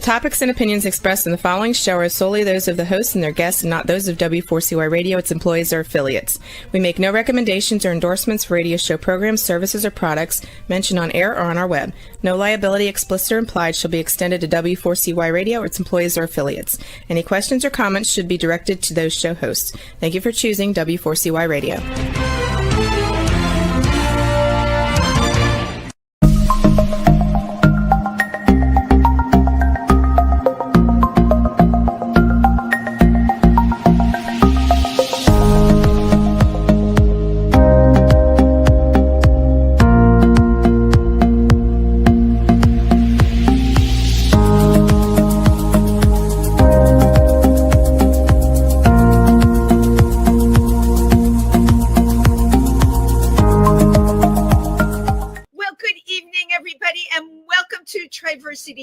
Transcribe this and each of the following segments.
topics and opinions expressed in the following show are solely those of the hosts and their guests and not those of W4CY Radio, its employees, or affiliates. We make no recommendations or endorsements for radio show programs, services, or products mentioned on air or on our web. No liability, explicit or implied, shall be extended to W4CY Radio or its employees or affiliates. Any questions or comments should be directed to those show hosts. Thank you for choosing W4CY Radio.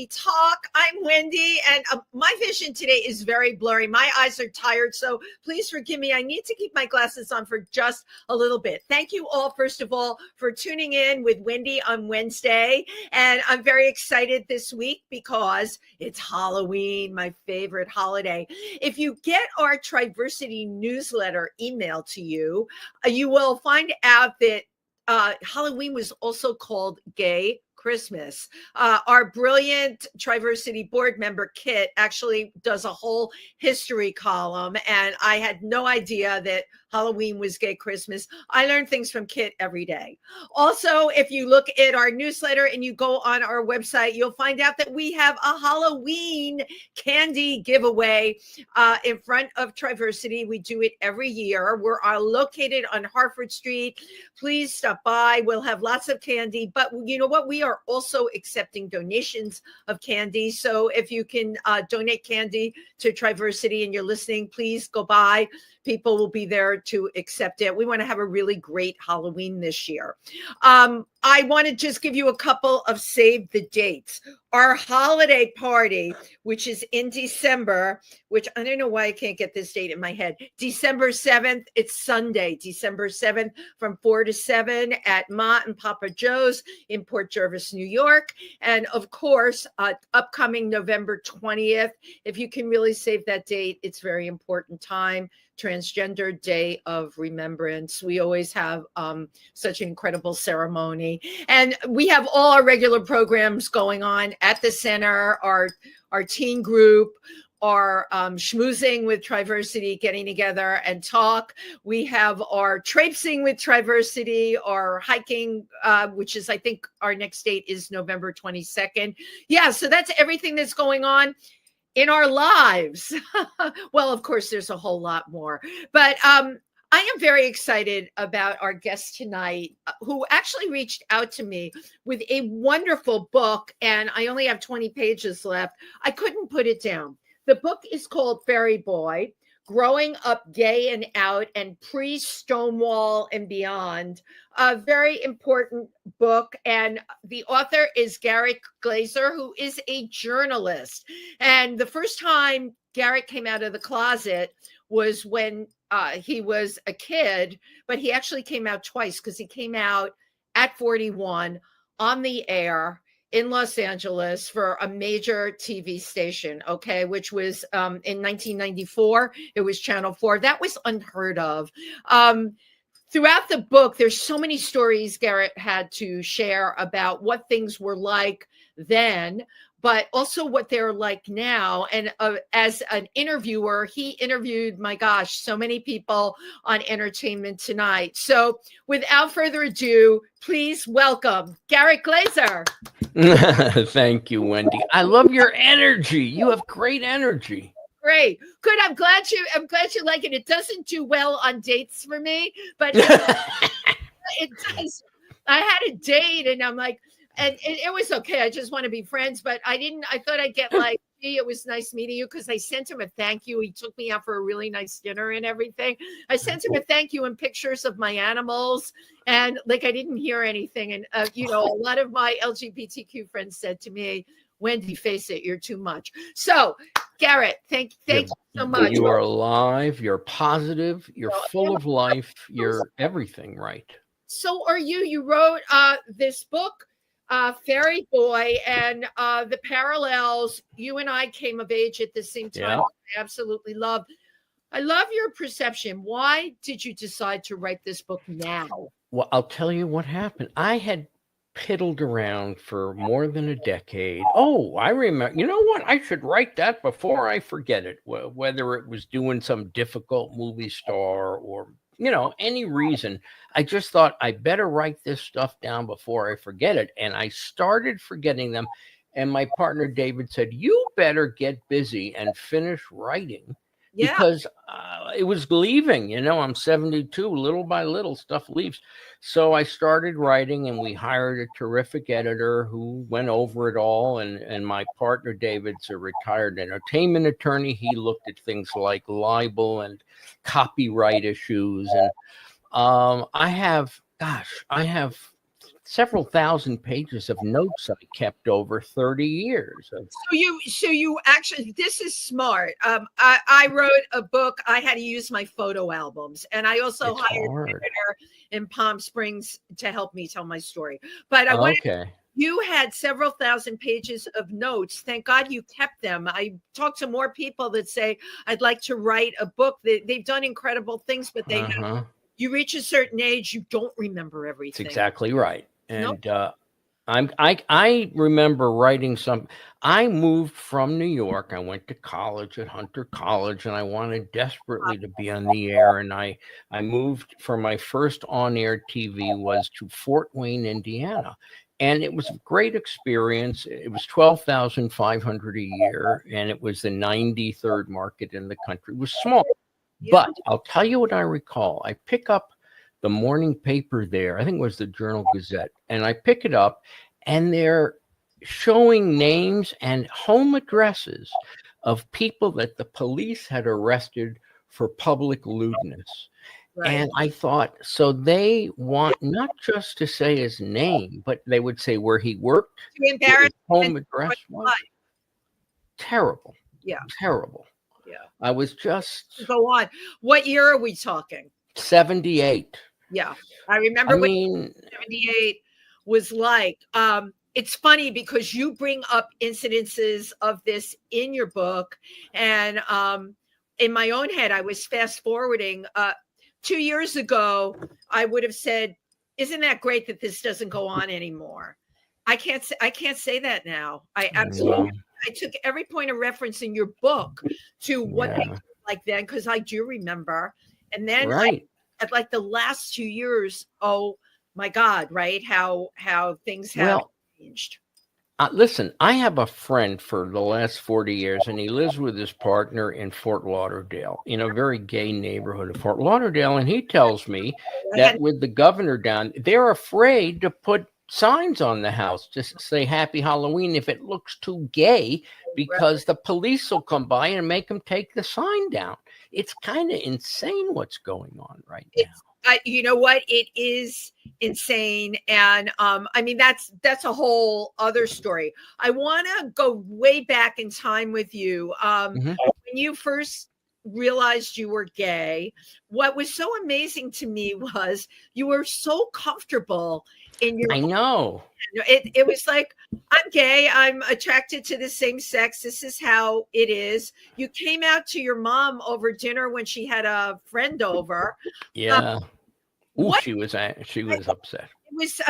Talk. I'm Wendy, and my vision today is very blurry. My eyes are tired, so please forgive me. I need to keep my glasses on for just a little bit. Thank you all, first of all, for tuning in with Wendy on Wednesday, and I'm very excited this week because it's Halloween, my favorite holiday. If you get our Triversity newsletter emailed to you, you will find out that Halloween was also called Gay Christmas. Our brilliant Triversity board member, Kit, actually does a whole history column, and I had no idea that Halloween was Gay Christmas. I learn things from Kit every day. Also, if you look at our newsletter and you go on our website, you'll find out that we have a Halloween candy giveaway in front of Triversity. We do it every year. We're located on Hartford Street. Please stop by. We'll have lots of candy, but you know what? We are also accepting donations of candy. So if you can donate candy to Triversity and you're listening, please go by. People will be there to accept it. We want to have a really great Halloween this year. I want to just give you a couple of save the dates. Our holiday party, which is in December, which I don't know why I can't get this date in my head. December 7th, it's Sunday, December 7th from 4 to 7 at Ma and Papa Joe's in Port Jervis, New York. And of course, upcoming November 20th, if you can really save that date, it's a very important time. Transgender Day of Remembrance. We always have such an incredible ceremony. And we have all our regular programs going on at the center, our teen group, our schmoozing with Triversity, getting together and talk. We have our traipsing with Triversity, our hiking, which is, I think, our next date is November 22nd. Yeah, so that's everything that's going on in our lives. Well, of course, there's a whole lot more, but I am very excited about our guest tonight, who actually reached out to me with a wonderful book, and I only have 20 pages left. I couldn't put it down. The book is called Fairyboy, Growing Up Gay and Out and Pre-Stonewall and Beyond. A very important book. And the author is Garrett Glaser, who is a journalist. And the first time Garrett came out of the closet was when he was a kid, but he actually came out twice because he came out at 41 on the air in Los Angeles for a major TV station, okay, which was in 1994. It was Channel 4. That was unheard of. Throughout the book, there's so many stories Garrett had to share about what things were like then, but also what they're like now. And as an interviewer, he interviewed, my gosh, so many people on Entertainment Tonight. So without further ado, please welcome Garrett Glaser. Thank you, Wendy. I love your energy. You have great energy. Great. Good. I'm glad you like it. It doesn't do well on dates for me, but it does. I had a date and I'm like, and it was okay. I just want to be friends, but I thought I'd get like, gee, it was nice meeting you, because I sent him a thank you. He took me out for a really nice dinner and everything. I sent him a thank you and pictures of my animals, and like I didn't hear anything. And a lot of my LGBTQ friends said to me, Wendy, face it, you're too much. So Garrett, thank you so much. You are alive, you're positive, you're full of life, you're everything right. So are you. You wrote this book Fairyboy, and the parallels. You and I came of age at the same time. Yeah. I absolutely love. I love your perception. Why did you decide to write this book now? Well, I'll tell you what happened. I had piddled around for more than a decade. Oh, I remember. You know what? I should write that before I forget it. Whether it was doing some difficult movie star or, any reason, I just thought I better write this stuff down before I forget it. And I started forgetting them. And my partner, David, said, you better get busy and finish writing. Yeah. Because it was leaving, I'm 72, little by little stuff leaves. So I started writing, and we hired a terrific editor who went over it all. And my partner, David's a retired entertainment attorney. He looked at things like libel and copyright issues. And I have several thousand pages of notes I kept over 30 years. So you actually, this is smart. I wrote a book. I had to use my photo albums, and I also hired an editor in Palm Springs to help me tell my story. But you had several thousand pages of notes. Thank God you kept them. I talked to more people that say, I'd like to write a book. They've done incredible things, but you reach a certain age, you don't remember everything. That's exactly right. And I remember writing some. I moved from New York. I went to college at Hunter College, and I wanted desperately to be on the air. And I moved for my first on-air TV was to Fort Wayne, Indiana. And it was a great experience. It was $12,500 a year, and it was the 93rd market in the country. It was small. But I'll tell you what I recall. I pick up the morning paper there. I think it was the Journal Gazette. And I pick it up, and they're showing names and home addresses of people that the police had arrested for public lewdness. Right. And I thought, so they want not just to say his name, but they would say where he worked, his home address was. Terrible. Yeah. Terrible. Yeah. I was just... Go on. What year are we talking? 78. Yeah. I remember when 78 was like. It's funny because you bring up incidences of this in your book. And in my own head, I was fast forwarding. 2 years ago, I would have said, isn't that great that this doesn't go on anymore? I can't say that now. I absolutely... I took every point of reference in your book to what they did like then, because I do remember. And then at like the last 2 years, oh my God, right? How things have changed. Listen, I have a friend for the last 40 years, and he lives with his partner in Fort Lauderdale, in a very gay neighborhood of Fort Lauderdale. And he tells me that with the governor down, they're afraid to put signs on the house, just say Happy Halloween if it looks too gay, because the police will come by and make them take the sign down. It's kind of insane what's going on right now. You know what? It is insane. And I mean, that's a whole other story. I want to go way back in time with you. When you first realized you were gay, what was so amazing to me was you were so comfortable in your... I know. It was like, I'm gay. I'm attracted to the same sex. This is how it is. You came out to your mom over dinner when she had a friend over. Yeah. She was upset. It was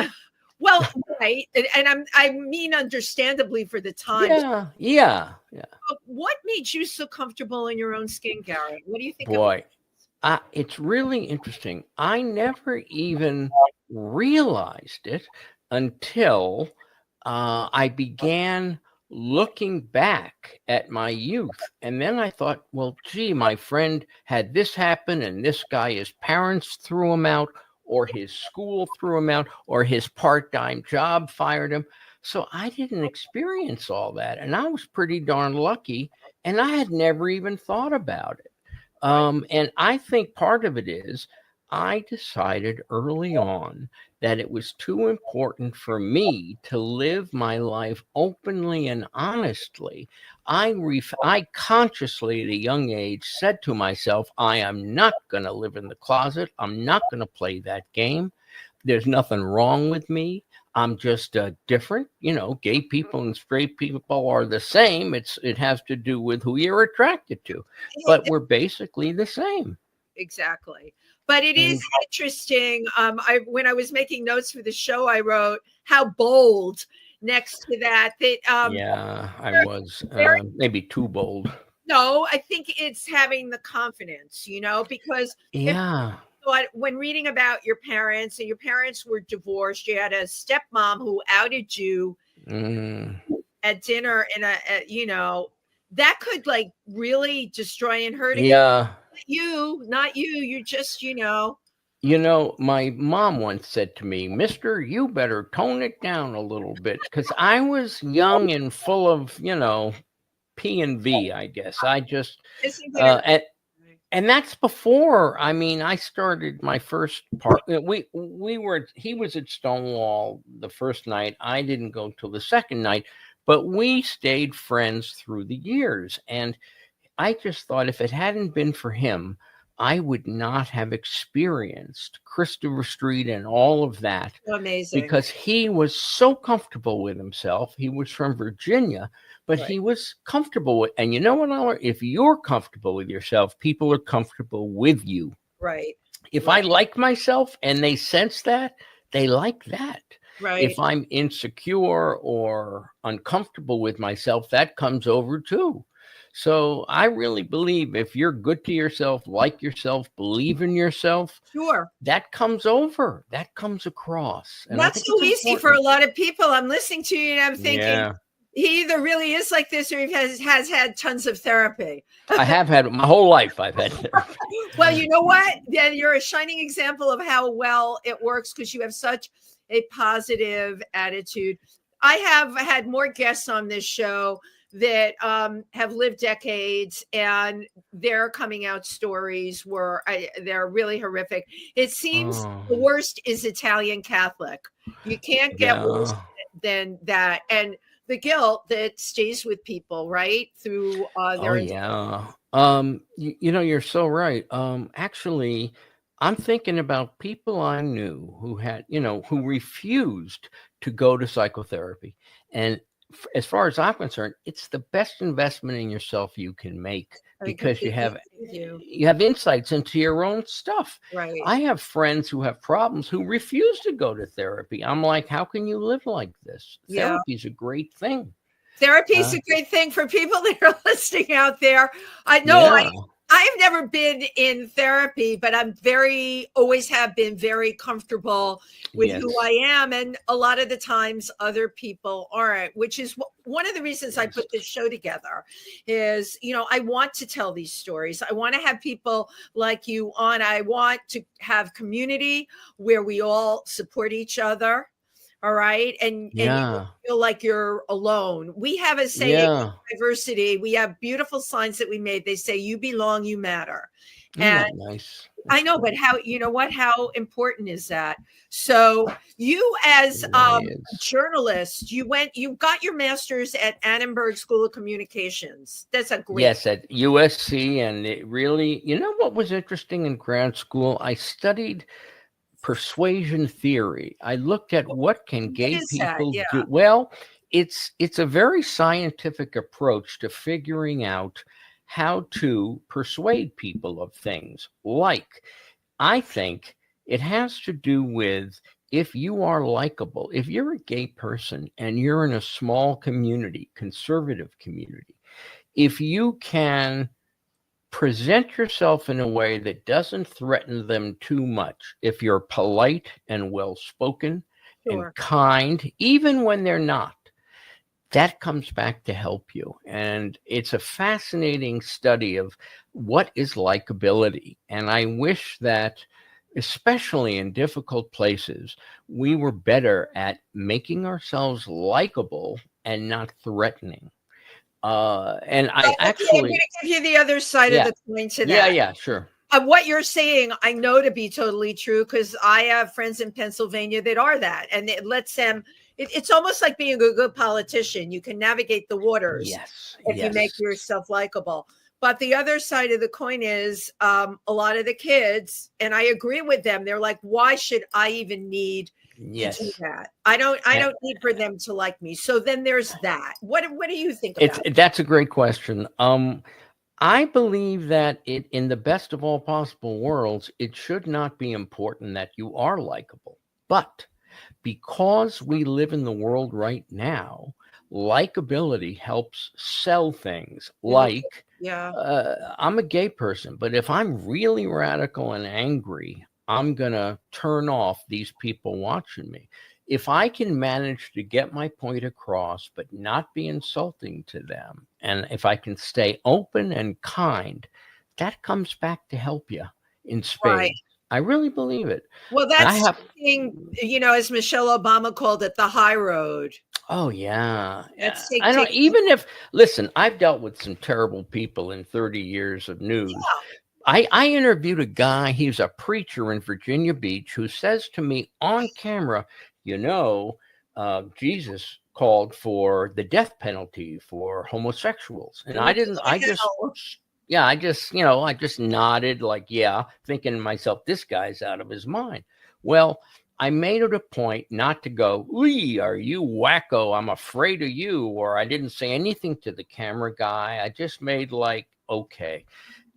well, right, and I mean, understandably for the time. Yeah. But what made you so comfortable in your own skin, Garrett? What do you think? Boy, it's really interesting. I never even realized it until I began looking back at my youth. And then I thought, well, gee, my friend had this happen, and this guy, his parents threw him out, or his school threw him out, or his part-time job fired him. So I didn't experience all that. And I was pretty darn lucky, and I had never even thought about it. And I think part of it is I decided early on that it was too important for me to live my life openly and honestly. I consciously at a young age said to myself, I am not going to live in the closet. I'm not going to play that game. There's nothing wrong with me. I'm just different. Gay people and straight people are the same. It has to do with who you're attracted to, but we're basically the same. Exactly. But it is interesting. When I was making notes for the show, I wrote how bold next to that. Yeah, I was maybe too bold. No, I think it's having the confidence, because Yeah. When reading about your parents, and your parents were divorced, you had a stepmom who outed you at dinner, and that could like really destroy and hurt. Yeah. Not you. You just, My mom once said to me, "Mister, you better tone it down a little bit," because I was young and full of, P and V, I guess. I just and that's before. I mean, I started my first part. He was at Stonewall the first night. I didn't go till the second night, but we stayed friends through the years. And I just thought if it hadn't been for him, I would not have experienced Christopher Street and all of that. Amazing. Because he was so comfortable with himself. He was from Virginia, but he was comfortable with, and you know what, Oliver? If you're comfortable with yourself, people are comfortable with you. Right. If I like myself and they sense that, they like that. Right. If I'm insecure or uncomfortable with myself, that comes over too. So I really believe if you're good to yourself, like yourself, believe in yourself, sure, that comes over, that comes across. And that's so easy for a lot of people. I'm listening to you and I'm thinking, he either really is like this or he has had tons of therapy. I have had my whole life. I've had therapy. Well, you know what? Then you're a shining example of how well it works because you have such a positive attitude. I have had more guests on this show that have lived decades, and their coming out stories they're really horrific. It seems the worst is Italian Catholic. You can't get worse than that. And the guilt that stays with people, right? Through their you're so right. Actually, I'm thinking about people I knew who had, who refused to go to psychotherapy. And as far as I'm concerned, it's the best investment in yourself you can make because you have insights into your own stuff. Right. I have friends who have problems who refuse to go to therapy. I'm like, how can you live like this? Therapy is a great thing. Therapy is a great thing for people that are listening out there. I know I've never been in therapy, but always have been very comfortable with who I am. And a lot of the times other people aren't, which is one of the reasons I put this show together is, I want to tell these stories. I want to have people like you on. I want to have community where we all support each other. All right. And you don't feel like you're alone. We have a saying in diversity. We have beautiful signs that we made. They say, you belong, you matter. And nice. I know, but how important is that? So you as a journalist, you got your master's at Annenberg School of Communications. That's a great. Yes, at USC. And it really, what was interesting in grad school? I studied persuasion theory. I looked at what can gay people do. Well, it's a very scientific approach to figuring out how to persuade people of things. Like, I think it has to do with if you are likable, if you're a gay person and you're in a small community, conservative community, if you can present yourself in a way that doesn't threaten them too much. If you're polite and well-spoken and kind, even when they're not, that comes back to help you. And it's a fascinating study of what is likability. And I wish that, especially in difficult places, we were better at making ourselves likable and not threatening. And I actually, I'm going to give you the other side of the coin to that. Yeah, sure. What you're saying, I know to be totally true because I have friends in Pennsylvania that are that, and it lets them. It's almost like being a good politician. You can navigate the waters if you make yourself likable. But the other side of the coin is a lot of the kids, and I agree with them. They're like, why should I even need to do that? I don't need for them to like me. So then there's that. What do you think about it? That's a great question. I believe that in the best of all possible worlds, it should not be important that you are likable. But because we live in the world right now, likability helps sell things. Like, I'm a gay person, but if I'm really radical and angry, I'm going to turn off these people watching me. If I can manage to get my point across, but not be insulting to them, and if I can stay open and kind, that comes back to help you in spades. Right. I really believe it. Well, that's something, as Michelle Obama called it, the high road. Oh, yeah. I don't even if, listen, I've dealt with some terrible people in 30 years of news. Yeah. I interviewed a guy, he's a preacher in Virginia Beach, who says to me on camera, Jesus called for the death penalty for homosexuals. And I just nodded like, yeah, thinking to myself, this guy's out of his mind. Well, I made it a point not to go, "Lee, are you wacko? I'm afraid of you." Or I didn't say anything to the camera guy. I just made like, okay.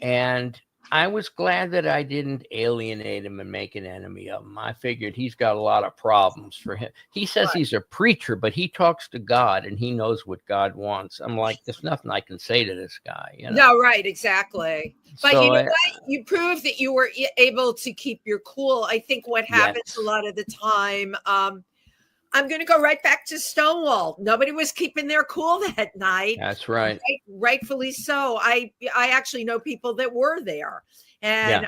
And I was glad that I didn't alienate him and make an enemy of him. I figured he's got a lot of problems for him. He says he's a preacher, but he talks to God and he knows what God wants. I'm like, there's nothing I can say to this guy. No, right, exactly. But so what? You proved that you were able to keep your cool. I think what happens a lot of the time, I'm going to go right back to Stonewall. Nobody was keeping their cool that night. That's right. Rightfully so. I actually know people that were there. And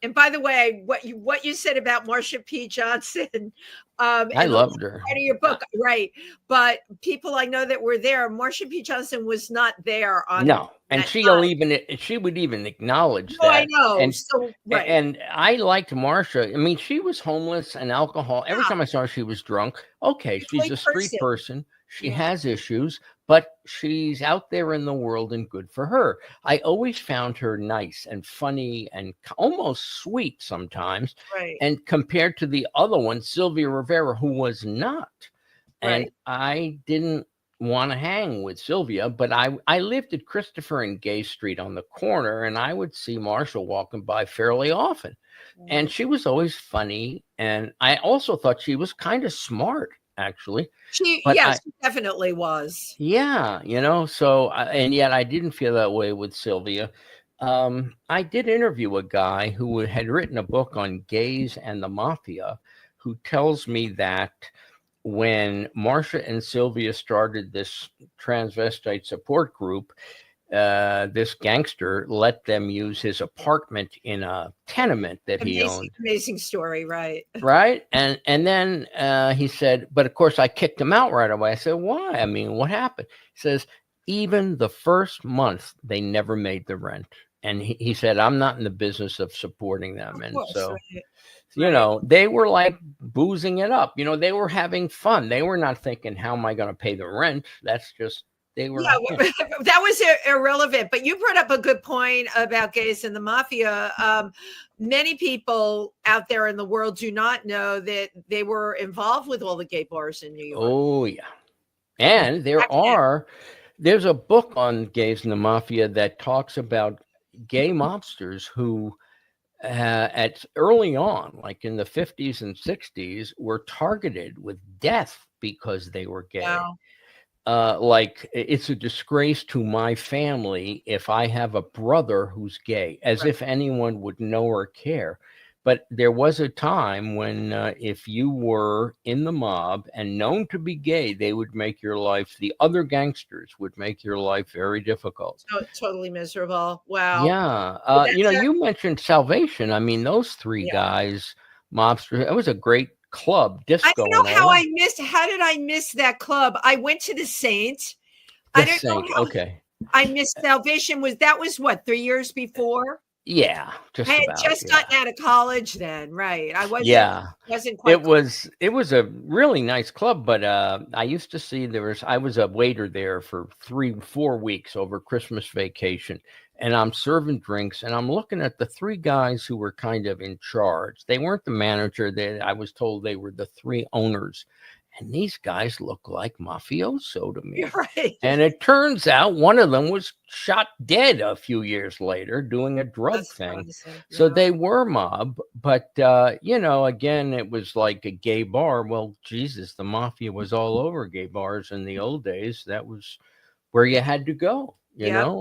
and by the way, what you said about Marsha P. Johnson, I loved her. Part of your book, right? But people I know that were there, Marsha P. Johnson was not there on. No, and she would even acknowledge that. I know. And, so, right. And I liked Marsha. I mean, she was homeless and alcohol. Every time I saw her, she was drunk. Okay, she's a street person. She has issues, but she's out there in the world and good for her. I always found her nice and funny and almost sweet sometimes. Right. And compared to the other one, Sylvia Rivera, who was not. And I didn't want to hang with Sylvia, but I lived at Christopher and Gay Street on the corner, and I would see Marsha walking by fairly often. And she was always funny. And I also thought she was kind of smart. Actually, she definitely was. Yeah, so and yet I didn't feel that way with Sylvia. I did interview a guy who had written a book on gays and the mafia, who tells me that when Marsha and Sylvia started this transvestite support group, this gangster let them use his apartment in a tenement that he owned. Amazing story, right? Right. And then he said, but of course I kicked him out right away. I said, why? I mean, what happened? He says, even the first month, they never made the rent. And he said, I'm not in the business of supporting them. And so, they were like boozing it up. They were having fun. They were not thinking, how am I going to pay the rent? That's just, that was irrelevant. But you brought up a good point about gays and the mafia. Many people out there in the world do not know that they were involved with all the gay bars in New York. Oh, yeah. And there's a book on gays and the mafia that talks about gay mobsters who at early on, like in the 50s and 60s, were targeted with death because they were gay. Wow. Like, it's a disgrace to my family if I have a brother who's gay, as if anyone would know or care. But there was a time when if you were in the mob and known to be gay, they would make your life, the other gangsters would make your life very difficult. Totally miserable. Wow. Yeah. You mentioned Salvation. I mean, those three guys, mobsters, it was a great club disco. I don't know how did I miss that club? I went to the Saint. I don't know how okay. I missed Salvation. Was what, 3 years before? Yeah, I just had about. just Yeah. gotten out of college then, right? I Yeah. wasn't quite. It was a really nice club, but I used to see I was a waiter there for 4 weeks over Christmas vacation, and I'm serving drinks, and I'm looking at the three guys who were kind of in charge. They weren't the manager. I was told they were the three owners, and these guys look like mafioso to me. Right. And it turns out one of them was shot dead a few years later doing a drug That's thing. surprising, So yeah. they were mob, but again, it was like a gay bar. Well, Jesus, the mafia was all over gay bars in the old days. That was where you had to go, Yeah,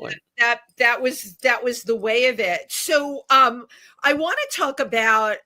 that was the way of it. So I want to talk about,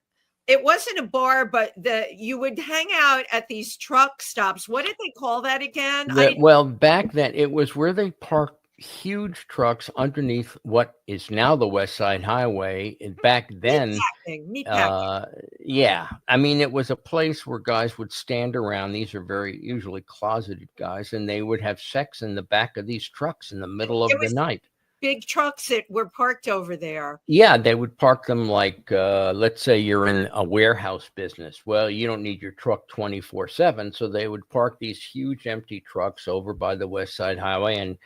it wasn't a bar, but you would hang out at these truck stops. What did they call that again? Well, back then it was where they parked huge trucks underneath what is now the West Side Highway. And back then, Meatpacking. yeah, I mean, it was a place where guys would stand around. These are very usually closeted guys, and they would have sex in the back of these trucks in the middle of the night. Big trucks that were parked over there. Yeah, they would park them like, let's say you're in a warehouse business. Well, you don't need your truck 24/7. So they would park these huge empty trucks over by the West Side Highway, and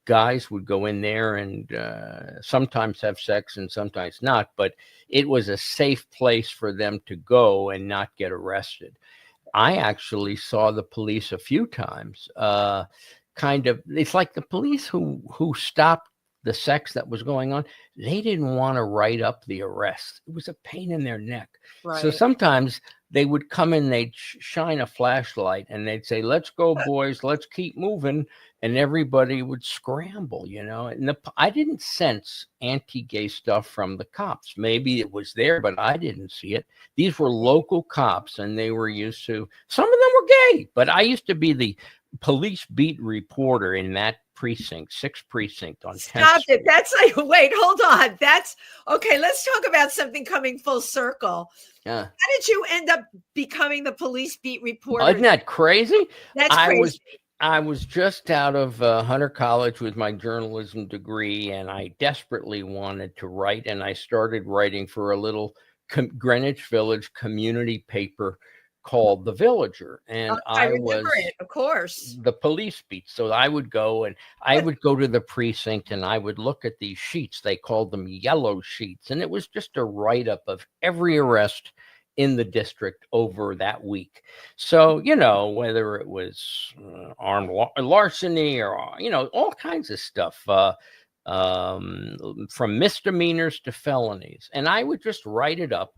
guys would go in there and sometimes have sex and sometimes not. But it was a safe place for them to go and not get arrested. I actually saw the police a few times. It's like the police who stopped the sex that was going on, they didn't want to write up the arrest. It was a pain in their neck. Right. So sometimes they would come in, they'd shine a flashlight and they'd say, "Let's go, boys, let's keep moving." And everybody would scramble, and I didn't sense anti-gay stuff from the cops. Maybe it was there, but I didn't see it. These were local cops, and they were used to, some of them were gay, but I used to be the police beat reporter in that precinct, 6th precinct on 10th Stop Street. it. That's like, wait, hold on. That's okay. Let's talk about something coming full circle. Yeah. How did you end up becoming the police beat reporter? Isn't that crazy? That's crazy. I was just out of Hunter College with my journalism degree, and I desperately wanted to write, and I started writing for a little Greenwich Village community paper called The Villager, and I remember it, of course, the police beat. So I would go to the precinct, and I would look at these sheets. They called them yellow sheets, and it was just a write-up of every arrest in the district over that week. So, whether it was armed larceny or, all kinds of stuff, from misdemeanors to felonies. And I would just write it up,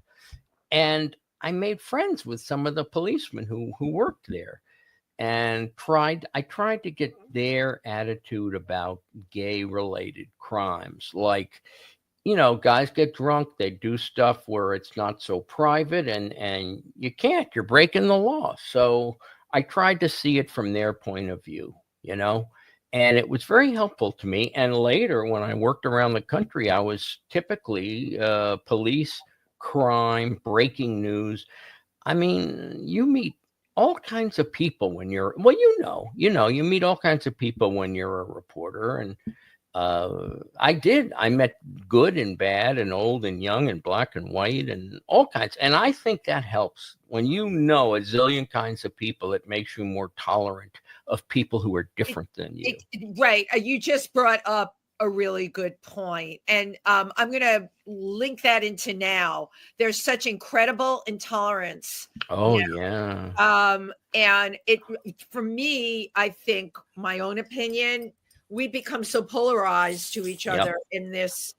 and I made friends with some of the policemen who worked there, and I tried to get their attitude about gay related crimes. Like, guys get drunk, they do stuff where it's not so private, and you're breaking the law. So I tried to see it from their point of view, and it was very helpful to me. And later, when I worked around the country, I was typically police, crime, breaking news. I mean, you meet all kinds of people when you're, you meet all kinds of people when you're a reporter. And I met good and bad and old and young and black and white and all kinds. And I think that helps. When a zillion kinds of people, it makes you more tolerant of people who are different than you. Right. You just brought up a really good point. And I'm going to link that into now. There's such incredible intolerance. Oh, yeah. And for me, I think my own opinion, we become so polarized to each other in this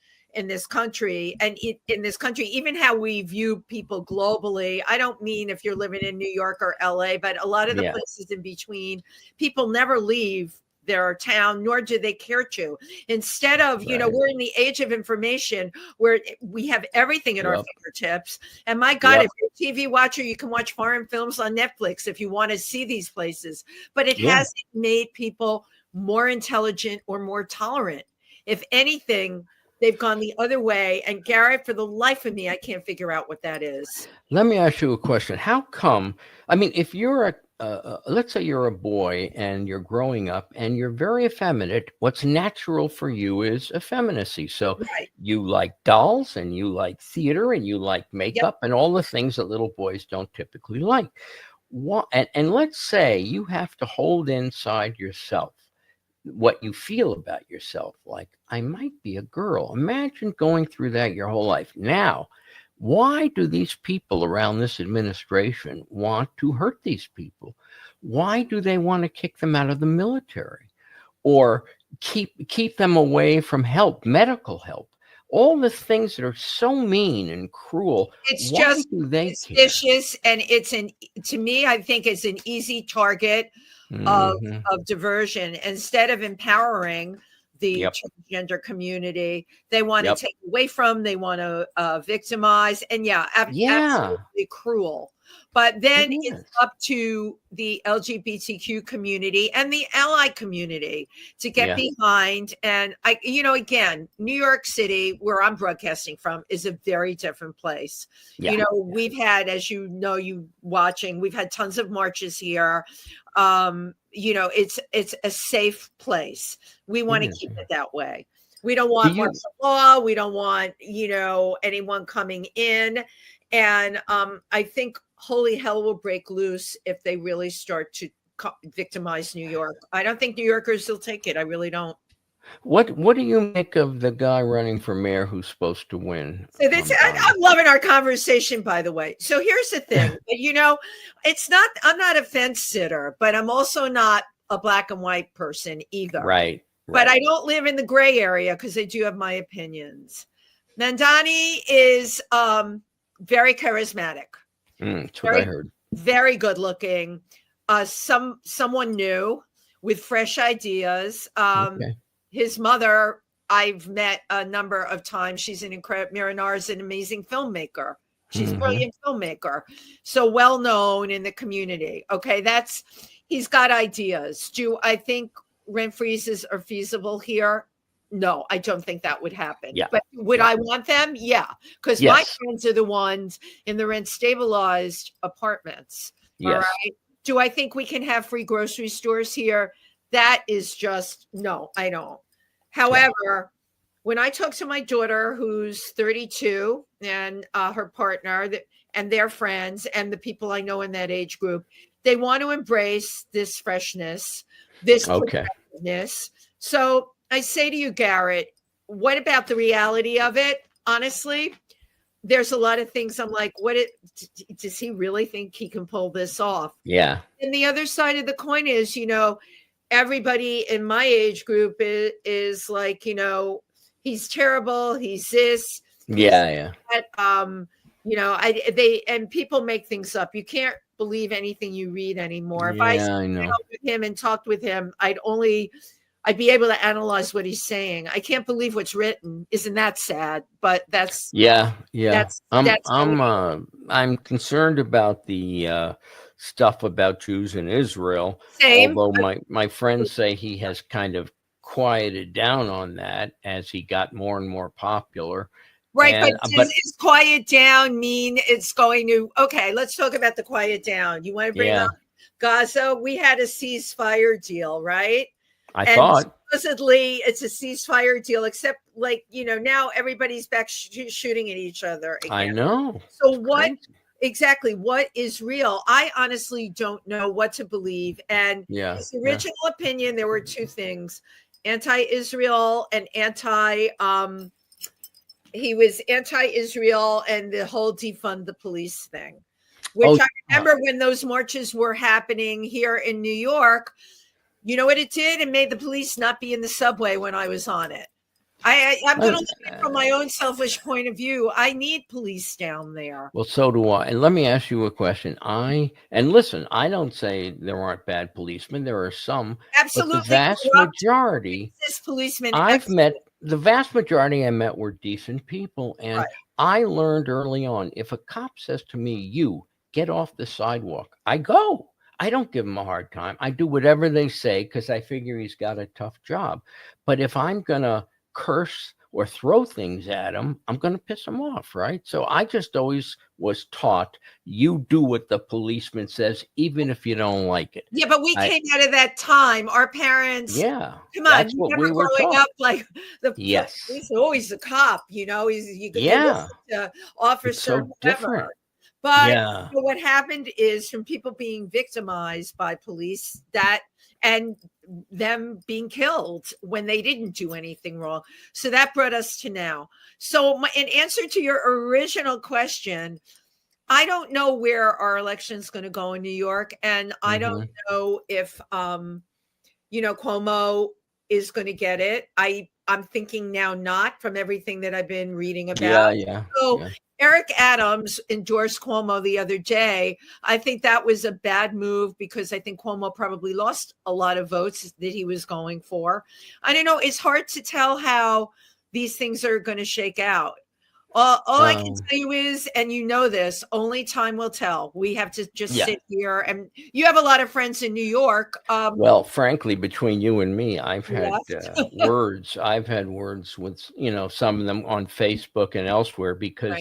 country, and in this country, even how we view people globally. I don't mean if you're living in New York or LA, but a lot of the places in between, people never leave their town, nor do they care to. Instead of, we're in the age of information where we have everything at our fingertips. And my God, if you're a TV watcher, you can watch foreign films on Netflix if you want to see these places. But it hasn't made people more intelligent or more tolerant. If anything, they've gone the other way. And Garrett, for the life of me, I can't figure out what that is. Let me ask you a question. How come, if you're let's say you're a boy and you're growing up and you're very effeminate. What's natural for you is effeminacy. So Right. you like dolls and you like theater and you like Yep. makeup and all the things that little boys don't typically like. And let's say you have to hold inside yourself what you feel about yourself. Like, I might be a girl. Imagine going through that your whole life. Now, why do these people around this administration want to hurt these people? Why do they want to kick them out of the military or keep them away from help, medical help? All the things that are so mean and cruel. It's why just do they it's care? vicious, and to me, I think it's an easy target of diversion. Instead of empowering the Yep. transgender community, they want to Yep. take away from, they want to victimize, and Yeah. absolutely cruel. But then It it's is. up to the LGBTQ community and the ally community to get Yeah. behind. And again, New York City, where I'm broadcasting from, is a very different place. Yeah. We've had, as we've had tons of marches here. It's a safe place. We want to is, keep yeah. it that way. We don't want martial law. We don't want, anyone coming in. And I think holy hell will break loose if they really start to victimize New York. I don't think New Yorkers will take it. I really don't. What do you make of the guy running for mayor who's supposed to win? So I'm loving our conversation, by the way. So here's the thing, I'm not a fence sitter, but I'm also not a black and white person either. Right. But I don't live in the gray area because I do have my opinions. Mandani is very charismatic. That's what I heard. Very good looking. Someone new with fresh ideas. Okay. His mother, I've met a number of times. She's an incredible. Miranar is an amazing filmmaker. She's a brilliant filmmaker. So well known in the community. Okay, he's got ideas. Do I think rent freezes are feasible here? No, I don't think that would happen. Yeah. But would I want them? Yeah. Because my friends are the ones in the rent stabilized apartments. Yes. All right. Do I think we can have free grocery stores here? That is just, no, I don't. However, when I talk to my daughter, who's 32, and her partner and their friends and the people I know in that age group, they want to embrace this freshness, this progressiveness. So I say to you, Garrett, what about the reality of it? Honestly, there's a lot of things I'm like, does he really think he can pull this off? Yeah. And the other side of the coin is, everybody in my age group is like, he's terrible. He's this. Yeah. That, and people make things up. You can't believe anything you read anymore. If I know with him and talked with him, I'd be able to analyze what he's saying. I can't believe what's written. Isn't that sad? But that's I'm concerned about the stuff about Jews in Israel. Same. Although my friends say he has kind of quieted down on that as he got more and more popular. Right, but does quiet down mean it's going to? Okay, let's talk about the quiet down. You want to bring up Gaza? We had a ceasefire deal, right? I thought supposedly it's a ceasefire deal, except now everybody's back shooting at each other again. I know. So what is real? I honestly don't know what to believe. And his original opinion, there were two things: anti-Israel and he was anti-Israel and the whole defund the police thing, which I remember when those marches were happening here in New York. You know what it did? It made the police not be in the subway when I was on it. I'm going to look at it from my own selfish point of view. I need police down there. Well, so do I. And let me ask you a question. Listen, I don't say there aren't bad policemen. There are some. Absolutely. But the vast majority, policemen, the vast majority I met were decent people. And I learned early on, if a cop says to me, you get off the sidewalk, I go. I don't give him a hard time. I do whatever they say because I figure he's got a tough job. But if I'm going to curse or throw things at him, I'm going to piss him off, right? So I just always was taught, you do what the policeman says, even if you don't like it. Yeah, but we came out of that time. Our parents, yeah, come on, that's you what never we were growing taught. up like the Yes. police are always a cop, you know, you could Yeah. to officer, It's so whatever. different. But Yeah. what happened is from people being victimized by police, that and them being killed when they didn't do anything wrong. So that brought us to now. So in answer to your original question, I don't know where our election is going to go in New York, and I don't know if Cuomo is going to get it. I'm thinking now not, from everything that I've been reading about. Yeah. So Eric Adams endorsed Cuomo the other day. I think that was a bad move because I think Cuomo probably lost a lot of votes that he was going for. I don't know. It's hard to tell how these things are going to shake out. All I can tell you is, and you know this, only time will tell. We have to just sit here, and you have a lot of friends in New York. Well, frankly, between you and me, I've had words. I've had words with, some of them on Facebook and elsewhere, because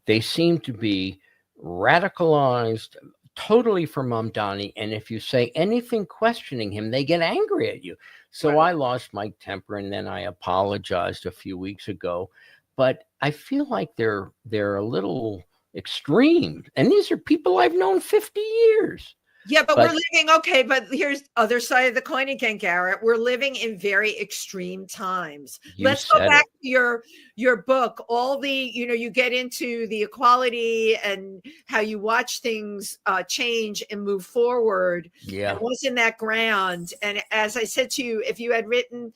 they seem to be radicalized totally for Mamdani. And if you say anything questioning him, they get angry at you. So I lost my temper, and then I apologized a few weeks ago. But I feel like they're a little extreme. And these are people I've known 50 years. Yeah, but we're living, but here's other side of the coin again, Garrett. We're living in very extreme times. Let's go back to your book. All the, you get into the equality and how you watch things change and move forward. Yeah. It wasn't that grand. And as I said to you, if you had written,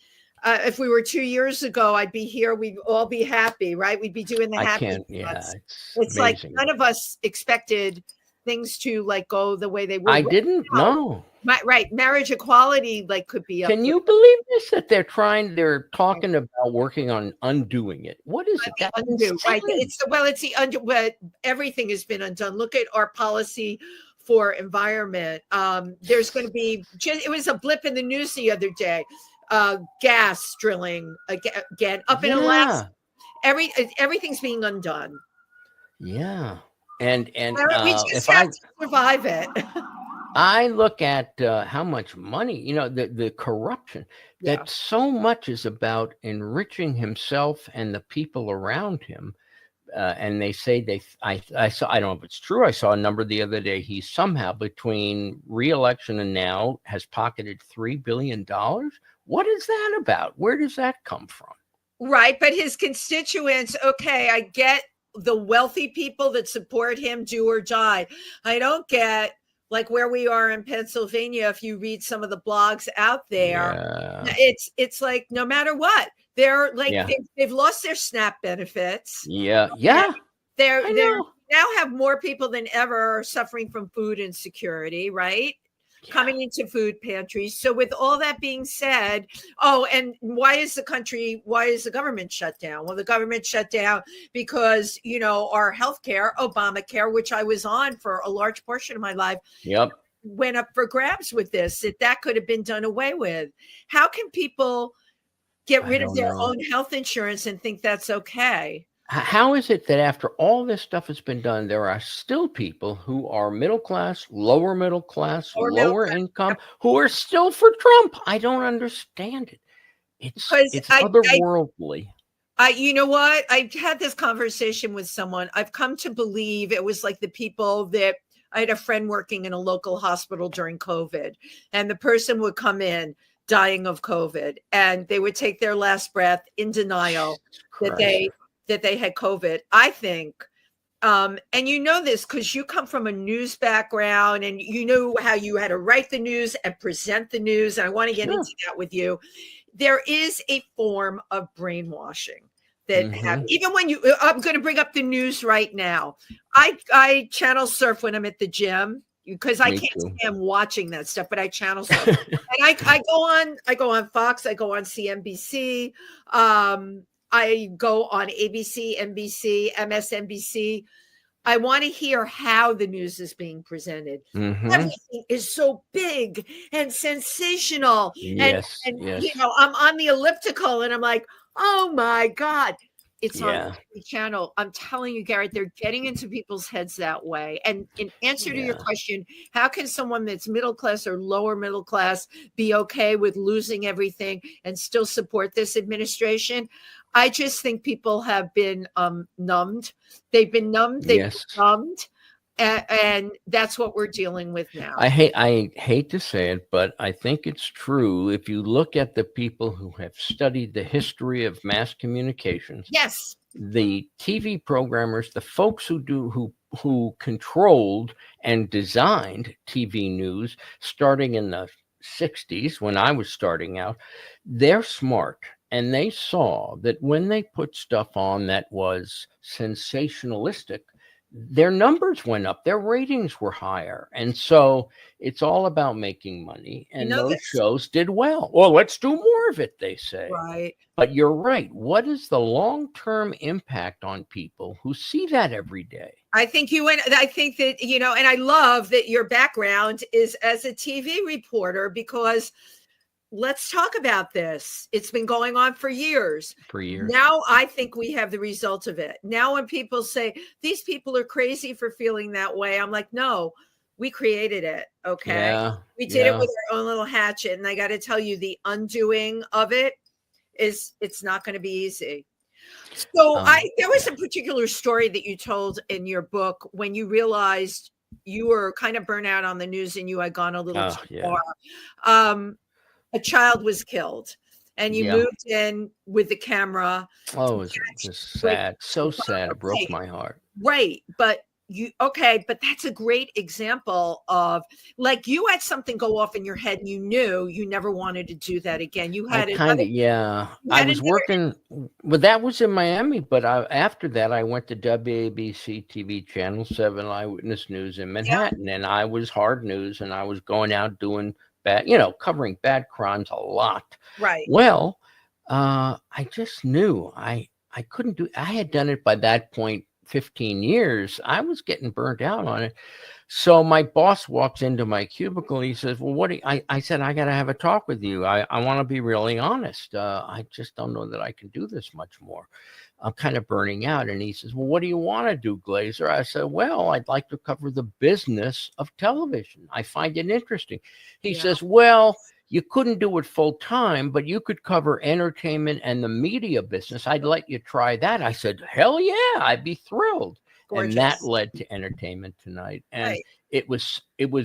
if we were 2 years ago, I'd be here. We'd all be happy, right? We'd be doing the happy. It's like none of us expected things to go the way they were. I didn't know. Right. Marriage equality could be up. Can you believe this? That they're talking about working on undoing it. What is it? Undo, right? It's the undo, but everything has been undone. Look at our policy for environment. There's going to be, it was a blip in the news the other day. Gas drilling again up in Alaska. Everything's being undone. Yeah. And we just have to survive it. I look at how much money, the corruption, that so much is about enriching himself and the people around him. And they say I saw, I don't know if it's true. I saw a number the other day. He somehow, between re-election and now, has pocketed $3 billion. What is that about? Where does that come from? Right. But his constituents, I get the wealthy people that support him, do or die. I don't get where we are in Pennsylvania. If you read some of the blogs out there, it's like no matter what, they're they've lost their SNAP benefits. Yeah. They're now have more people than ever suffering from food insecurity, right? Coming into food pantries. So with all that being said, and why is the government shut down? Well, the government shut down because, our healthcare, Obamacare, which I was on for a large portion of my life, went up for grabs with this, that could have been done away with. How can people get rid of their own health insurance and think that's okay? How is it that after all this stuff has been done, there are still people who are middle class, lower middle class, lower income, who are still for Trump? I don't understand it. It's otherworldly. You know what? I had this conversation with someone. I've come to believe it was like the people that I had a friend working in a local hospital during COVID, and the person would come in dying of COVID, and they would take their last breath in denial that they had COVID. I think, and this because you come from a news background and you know how you had to write the news and present the news. And I want to get into that with you. There is a form of brainwashing that even when I'm going to bring up the news right now. I channel surf when I'm at the gym because I can't stand watching that stuff, but I channel surf. And I go on Fox, I go on CNBC, I go on ABC, NBC, MSNBC. I want to hear how the news is being presented. Everything is so big and sensational. And I'm on the elliptical and I'm like, Oh my God. It's on Yeah. every channel. I'm telling you, Garrett, they're getting into people's heads that way. And in answer to your Yeah. question, how can someone that's middle class or lower middle class be okay with losing everything and still support this administration? I just think people have been numbed. They've been numbed. They've Yes. been numbed. And that's what we're dealing with now. I hate to say it, but I think it's true. If you look at the people who have studied the history of mass communications, Yes. the TV programmers, the folks who controlled and designed TV news starting in the 60s when I was starting out, they're smart. And they saw that when they put stuff on that was sensationalistic, their numbers went up, their ratings were higher. And so it's all about making money. And those shows did well. Well, let's do more of it, they say. Right. But you're right. What is the long-term impact on people who see that every day? I think that, and I love that your background is as a TV reporter, because let's talk about this. It's been going on for years. Now I think we have the result of it. Now when people say these people are crazy for feeling that way, I'm like, no, we created it. Okay. Yeah, we did it with our own little hatchet. And I got to tell you, the undoing of it's not going to be easy. So there was a particular story that you told in your book when you realized you were kind of burnt out on the news and you had gone a little too far. A child was killed and you moved in with the camera. Oh, it was just sad. So sad. It broke my heart. Right. But but that's a great example of, like, you had something go off in your head and you knew you never wanted to do that again. You had I was working, well, that was in Miami, but after that I went to WABC TV Channel 7 Eyewitness News in Manhattan, and I was hard news, and I was going out doing bad, covering bad crimes a lot. Right. Well, I just knew I couldn't do. I had done it by that point 15 years. I was getting burnt out on it. So my boss walks into my cubicle. He says, well, what do you, I said, I got to have a talk with you. I want to be really honest. I just don't know that I can do this much more. I'm kind of burning out. And he says, well, what do you want to do, Glaser? I said, well, I'd like to cover the business of television. I find it interesting. He says, well, you couldn't do it full time, but you could cover entertainment and the media business. I'd let you try that. I said, hell yeah, I'd be thrilled. Gorgeous. And that led to Entertainment Tonight. And it was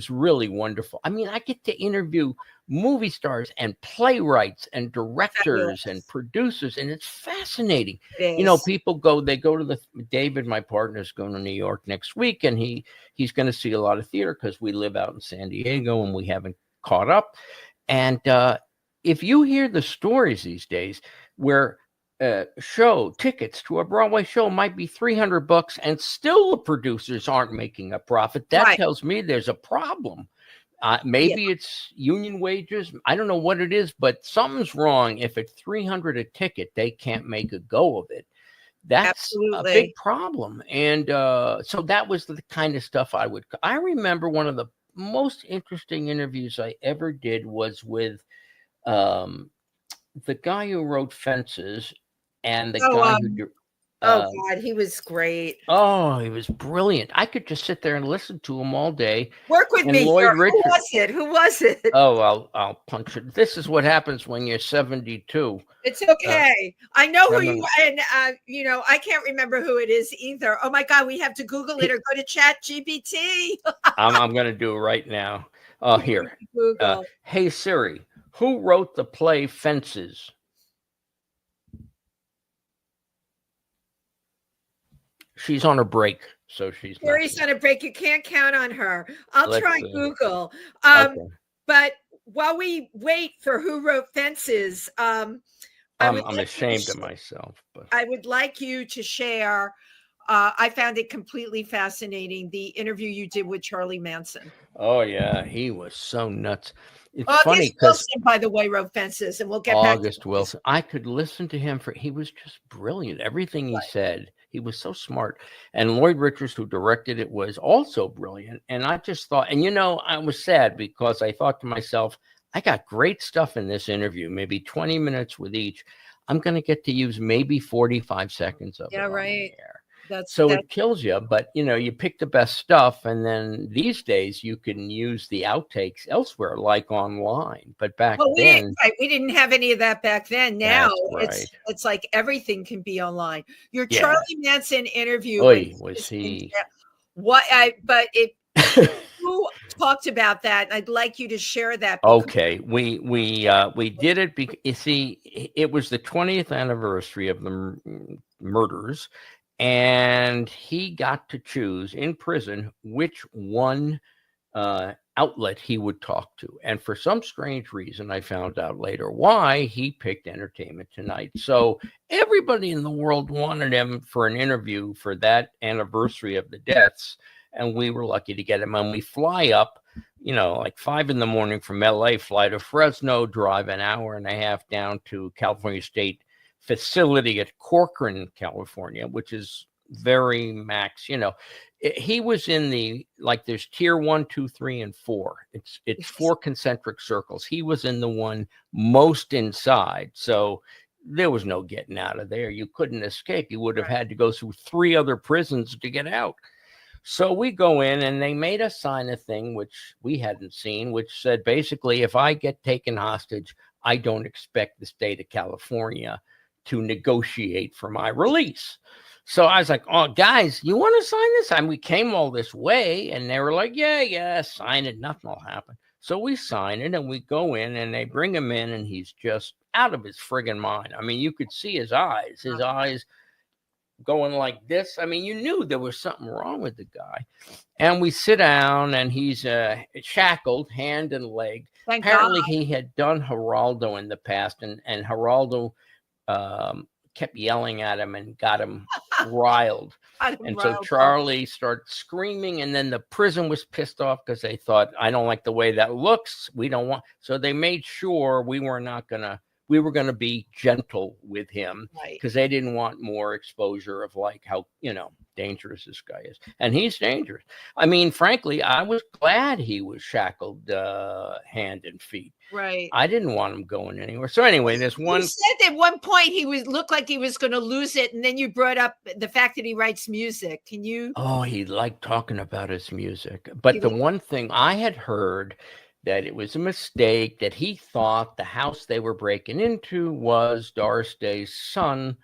really wonderful. I mean, I get to interview movie stars and playwrights and directors and producers, and it's fascinating. People go to David, my partner, is going to New York next week, and he's going to see a lot of theater because we live out in San Diego and we haven't caught up. And if you hear the stories these days where show tickets to a Broadway show might be $300 and still the producers aren't making a profit, that tells me there's a problem. Maybe it's union wages. I don't know what it is, but something's wrong. If it's $300 a ticket, they can't make a go of it. That's a big problem. And so that was the kind of stuff I remember one of the most interesting interviews I ever did was with the guy who wrote Fences and the guy who God, he was great. Oh, he was brilliant. I could just sit there and listen to him all day. Work with me. Who was it? Oh, I'll punch it. This is what happens when you're 72. It's okay. I know who you and I can't remember who it is either. Oh my God, we have to Google it or go to Chat GPT. I'm going to do it right now. Here. Google. Hey Siri, who wrote the play Fences? She's on a break, so she's Siri's on a break. You can't count on her. I'll try Google. But while we wait for who wrote Fences, I'm ashamed of myself. But I would like you to share. I found it completely fascinating, the interview you did with Charlie Manson. Oh yeah, he was so nuts. It's funny because Wilson, by the way, wrote Fences, and we'll get August Wilson. I could listen to him he was just brilliant. Everything he said. He was so smart. And Lloyd Richards, who directed it, was also brilliant. And I just thought, and I was sad because I thought to myself, I got great stuff in this interview, maybe 20 minutes with each. I'm going to get to use maybe 45 seconds of it on right. the air. That's It kills you, but you pick the best stuff, and then these days you can use the outtakes elsewhere, like online. But back then, we didn't have any of that back then. Now right. it's like everything can be online. Your Yeah. Charlie Manson interview was he? Who talked about that? I'd like you to share that. Okay, we did it because you see, it was the 20th anniversary of the murders. And he got to choose in prison which one outlet he would talk to. And for some strange reason, I found out later why he picked Entertainment Tonight. So everybody in the world wanted him for an interview for that anniversary of the deaths. And we were lucky to get him. And we fly up, like 5 a.m. from LA, fly to Fresno, drive an hour and a half down to California State facility at Corcoran, California, which is very max. He was in the, like, there's tier 1, 2, 3, and 4. It's 4 concentric circles. He was in the one most inside, so there was no getting out of there. You couldn't escape. You would have had to go through 3 other prisons to get out. So we go in, and they made us sign a thing which we hadn't seen, which said basically, if I get taken hostage, I don't expect the state of California to negotiate for my release. So I was like, oh, guys, you want to sign this? We came all this way. And they were like, yeah, sign it. Nothing will happen. So we sign it, and we go in, and they bring him in, and he's just out of his friggin' mind. I mean, you could see his eyes going like this. I mean, you knew there was something wrong with the guy. And we sit down, and he's shackled, hand and leg. Apparently, he had done Geraldo in the past, and Geraldo kept yelling at him and got him riled. So Charlie started screaming, and then the prison was pissed off because they thought, I don't like the way that looks. We don't want. So they made sure we were going to be gentle with him, because they didn't want more exposure of like how, dangerous this guy is. And he's dangerous. I mean, frankly, I was glad he was shackled hand and feet. Right. I didn't want him going anywhere. So anyway, there's one. You said at one point he looked like he was going to lose it, and then you brought up the fact that he writes music. Can you? Oh, he liked talking about his music. But the one thing I had heard, that it was a mistake, that he thought the house they were breaking into was Doris Day's son,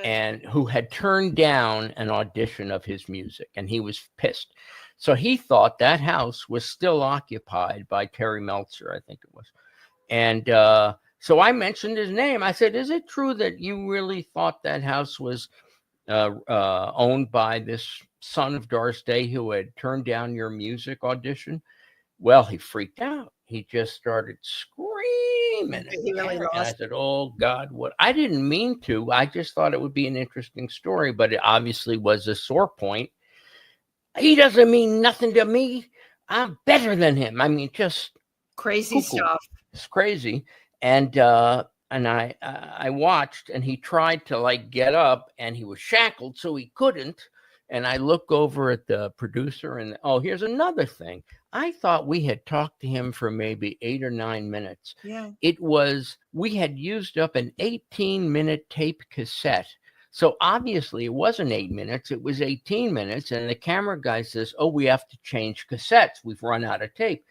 and who had turned down an audition of his music, and he was pissed. So he thought that house was still occupied by Terry Meltzer, I think it was. And so I mentioned his name. I said, is it true that you really thought that house was owned by this son of Doris Day who had turned down your music audition? Well, he freaked out. He just started screaming. He really lost. I said, oh, God, what? I didn't mean to. I just thought it would be an interesting story, but it obviously was a sore point. He doesn't mean nothing to me. I'm better than him. I mean, just crazy stuff. It's crazy. And I watched, and he tried to like get up, and he was shackled, so he couldn't. And I look over at the producer, and here's another thing. I thought we had talked to him for maybe 8 or 9 minutes. Yeah. We had used up an 18-minute tape cassette. So obviously it wasn't 8 minutes, it was 18 minutes. And the camera guy says, we have to change cassettes. We've run out of tape.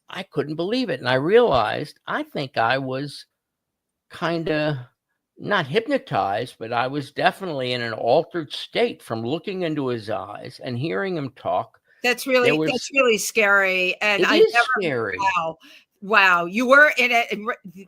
I couldn't believe it. And I realized, I think I was kind of not hypnotized, but I was definitely in an altered state from looking into his eyes and hearing him talk. That's really scary. And it is scary. Wow. You were in it,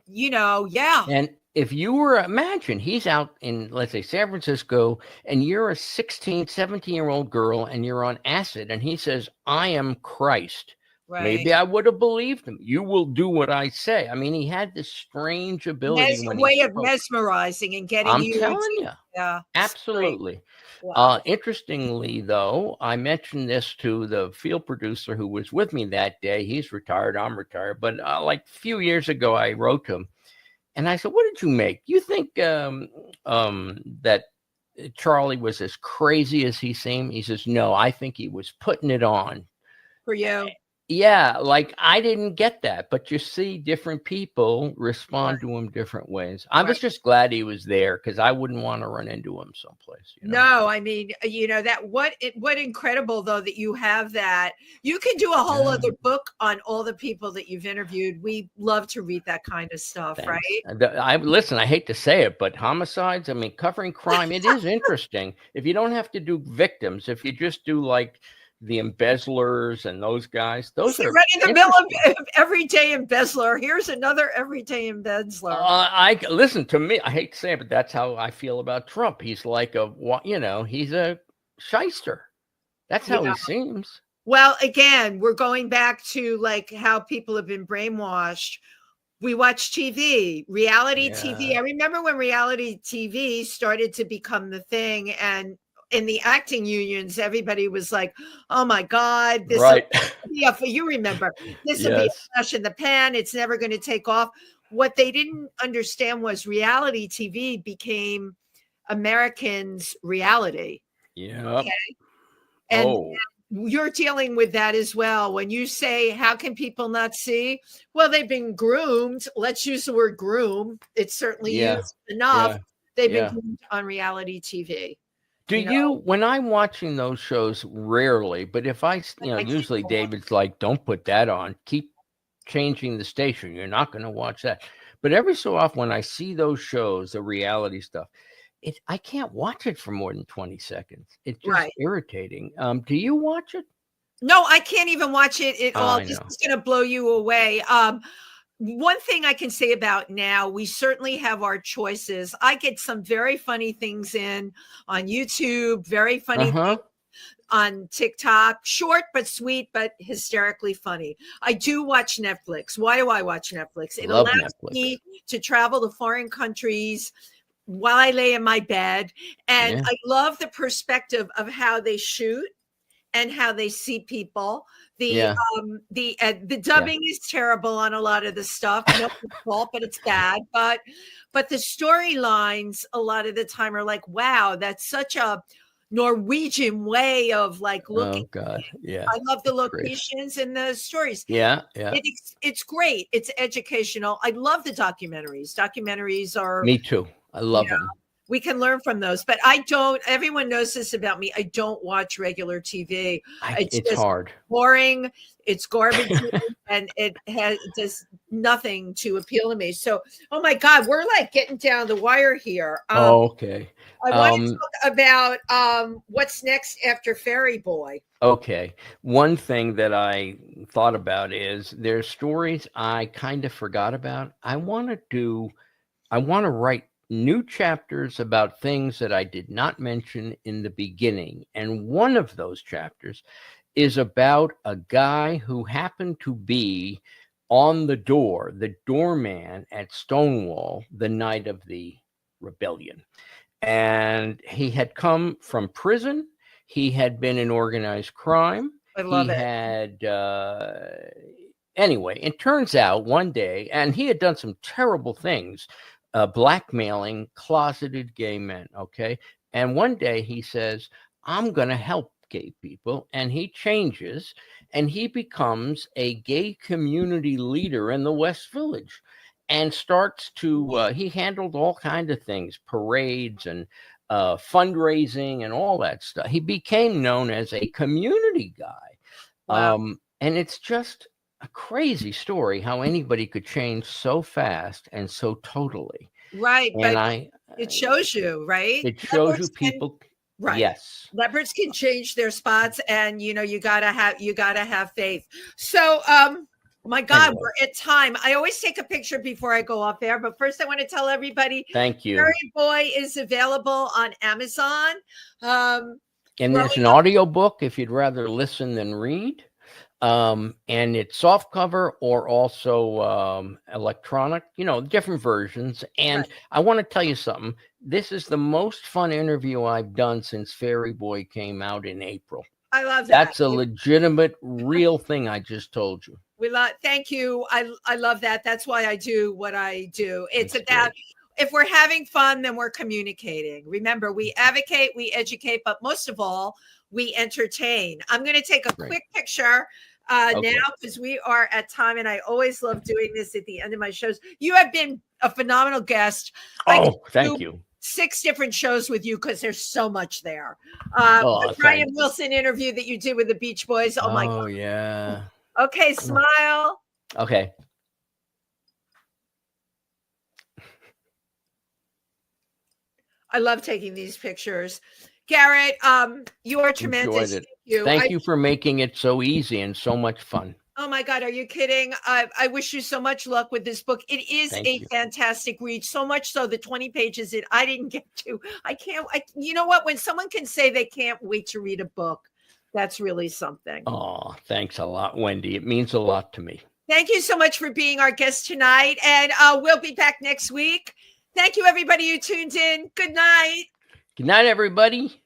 yeah. And if you were, imagine he's out in, let's say, San Francisco, and you're a 16, 17-year-old girl, and you're on acid, and he says, I am Christ. Right. Maybe I would have believed him. You will do what I say. I mean, he had this strange ability. Way of mesmerizing and getting I'm telling you. Yeah. Absolutely. Wow. Interestingly, though, I mentioned this to the field producer who was with me that day. He's retired. I'm retired. But like a few years ago, I wrote to him. And I said, what did you make? You think that Charlie was as crazy as he seemed? He says, no, I think he was putting it on. For you. Yeah, like I didn't get that, but you see different people respond to him different ways. I was just glad he was there because I wouldn't want to run into him someplace. No, I mean, that what incredible though that you have that. You can do a whole other book on all the people that you've interviewed. We love to read that kind of stuff, Thanks. right? I hate to say it, but homicides, I mean, covering crime, it is interesting. If you don't have to do victims, if you just do like the embezzlers and those guys, those are right in the middle of everyday embezzler. Here's another everyday embezzler. I listen to me. I hate to say it, but that's how I feel about Trump. He's like he's a shyster. That's how he seems. Well, again, we're going back to like how people have been brainwashed. We watch TV, reality TV. I remember when reality TV started to become the thing, and in the acting unions, everybody was like, "Oh my God, this will be you remember this will be a flash in the pan. It's never going to take off." What they didn't understand was reality TV became Americans' reality. Yeah. Okay? And you're dealing with that as well. When you say, how can people not see? Well, they've been groomed. Let's use the word groom. It's certainly used enough. Yeah. They've been groomed on reality TV. Do you, when I'm watching those shows, rarely, but if I usually David's like, don't put that on, keep changing the station. You're not going to watch that. But every so often when I see those shows, the reality stuff, I can't watch it for more than 20 seconds. It's just irritating. Do you watch it? No, I can't even watch it at all. This is going to blow you away. One thing I can say about now, we certainly have our choices. I get some very funny things in on YouTube, very funny things on TikTok, short but sweet, but hysterically funny. I do watch Netflix. Why do I watch Netflix? It allows me to travel to foreign countries while I lay in my bed. And I love the perspective of how they shoot and how they see people. The dubbing is terrible on a lot of the stuff. No fault, but it's bad. But the storylines a lot of the time are like, wow, that's such a Norwegian way of like looking. Oh God, yeah. I love the locations and the stories. Yeah. It's great. It's educational. I love the documentaries. Documentaries are. Me too. I love them. We can learn from those, but I don't. Everyone knows this about me. I don't watch regular TV. It's hard, boring. It's garbage, and it does nothing to appeal to me. So, oh my God, we're like getting down the wire here. Okay. I want to talk about what's next after Fairyboy. Okay. One thing that I thought about is there's stories I kind of forgot about. I want to write new chapters about things that I did not mention in the beginning. And one of those chapters is about a guy who happened to be on the doorman at Stonewall, the night of the rebellion. And he had come from prison. He had been in organized crime. I love it. Anyway, it turns out one day, and he had done some terrible things, blackmailing closeted gay men. Okay. And one day he says, I'm going to help gay people. And he changes and he becomes a gay community leader in the West Village and starts to, he handled all kinds of things, parades and fundraising and all that stuff. He became known as a community guy. Wow. And it's just a crazy story how anybody could change so fast and so totally. Right. And but it shows you, right? It shows you people. Right. Yes. Leopards can change their spots, and you gotta have faith. So my God, we're at time. I always take a picture before I go off air, but first I want to tell everybody. Thank you. Fairyboy is available on Amazon. And there's an audio book if you'd rather listen than read. And it's soft cover or also electronic, different versions. And I want to tell you something. This is the most fun interview I've done since Fairyboy came out in April. I love that. That's a legitimate, real thing I just told you. Thank you. I love that. That's why I do what I do. It's about, if we're having fun, then we're communicating. Remember, we advocate, we educate, but most of all, we entertain. I'm going to take a quick picture Okay. now, because we are at time, and I always love doing this at the end of my shows. You have been a phenomenal guest. I Oh, could thank do you. 6 different shows with you because there's so much there. Oh, The Brian thank you. Wilson interview that you did with the Beach Boys. Oh my God. Yeah. Okay, smile. Okay. I love taking these pictures. Garrett, you are tremendous. Enjoyed it. Thank you. Thank you for making it so easy and so much fun. Oh my God, are you kidding? I wish you so much luck with this book. It is Thank a you. fantastic read, so much so the 20 pages that I didn't get to. You know what? When someone can say they can't wait to read a book, that's really something. Oh, thanks a lot, Wendy. It means a lot to me. Thank you so much for being our guest tonight. And we'll be back next week. Thank you, everybody who tuned in. Good night. Good night, everybody.